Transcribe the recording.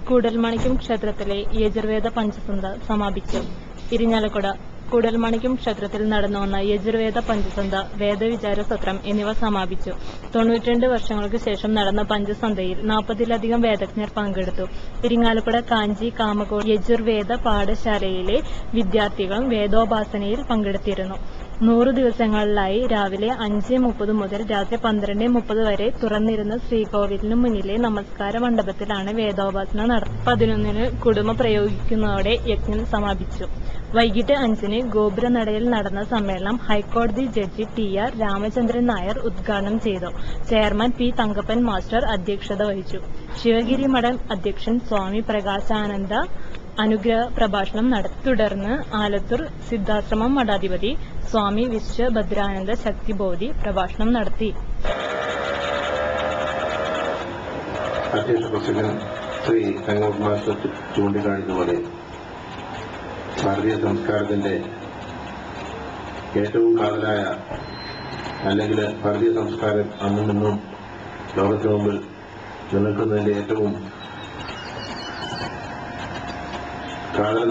കൂടൽമാണിക്യം ക്ഷേത്രത്തിലെ യജുർവേദ പഞ്ചസന്ധ്യ സമാപിച്ചു. ഇരിഞ്ഞാലക്കുട കൂടൽമാണിക്യം ക്ഷേത്രത്തിൽ നടന്നുവന്ന യജുർവേദ പഞ്ചസന്ധ്യ, വേദവിചാര സത്രം എന്നിവ സമാപിച്ചു. 92 വർഷങ്ങൾക്ക് ശേഷം നടന്ന പഞ്ചസന്ധ്യയിൽ 40-ലധികം വേദജ്ഞർ പങ്കെടുത്തു. ഇരിങ്ങാലക്കുട കാഞ്ചി കാമകോടി യജുർവേദ പാഠശാലയിലെ വിദ്യാർത്ഥികളും വേദോപാസനയിൽ പങ്കെടുത്തിരുന്നു. 100 ദിവസങ്ങളിലായി രാവിലെ 5:30 മുതൽ രാത്രി 12:30 വരെ തുറന്നിരുന്ന ശ്രീകോവിലിനു മുന്നിലെ നമസ്കാര മണ്ഡപത്തിലാണ് വേദോപാസന നടന്നത്. 11-ന് കുടുംബ പ്രയോഗിക്കുന്നതോടെ യജ്ഞം സമാപിച്ചു. വൈകിട്ട് 5-ന് ഗോപുരനടയിൽ നടന്ന സമ്മേളനം ഹൈക്കോടതി ജഡ്ജി TR രാമചന്ദ്രൻ നായർ ഉദ്ഘാടനം ചെയ്തു. ചെയർമാൻ P തങ്കപ്പൻ മാസ്റ്റർ അധ്യക്ഷത വഹിച്ചു. ശിവഗിരി മഠം അധ്യക്ഷൻ സ്വാമി പ്രകാശാനന്ദ അനുഗ്രഹ പ്രഭാഷണം നടത്തി. തുടർന്ന് ആലത്തൂർ സിദ്ധാശ്രമം മഠാധിപതി സ്വാമി വിശ്വഭദ്രാനന്ദ ശക്തിബോധി പ്രഭാഷണം നടത്തി. അധ്യക്ഷ പ്രസംഗം ശ്രീ തങ്കപ്പൻ മാസ്റ്റർ ചൂണ്ടിക്കാണിച്ചതുപോലെ ഭാരതീയ സംസ്കാരത്തിന്റെ ഏറ്റവും കാതലായ, അല്ലെങ്കിൽ ഭാരതീയ സംസ്കാരം അന്നും ഇന്നും ലോകത്തിന് മുമ്പിൽ നിലനിൽക്കുന്നതിന്റെ ഏറ്റവും കാതൽ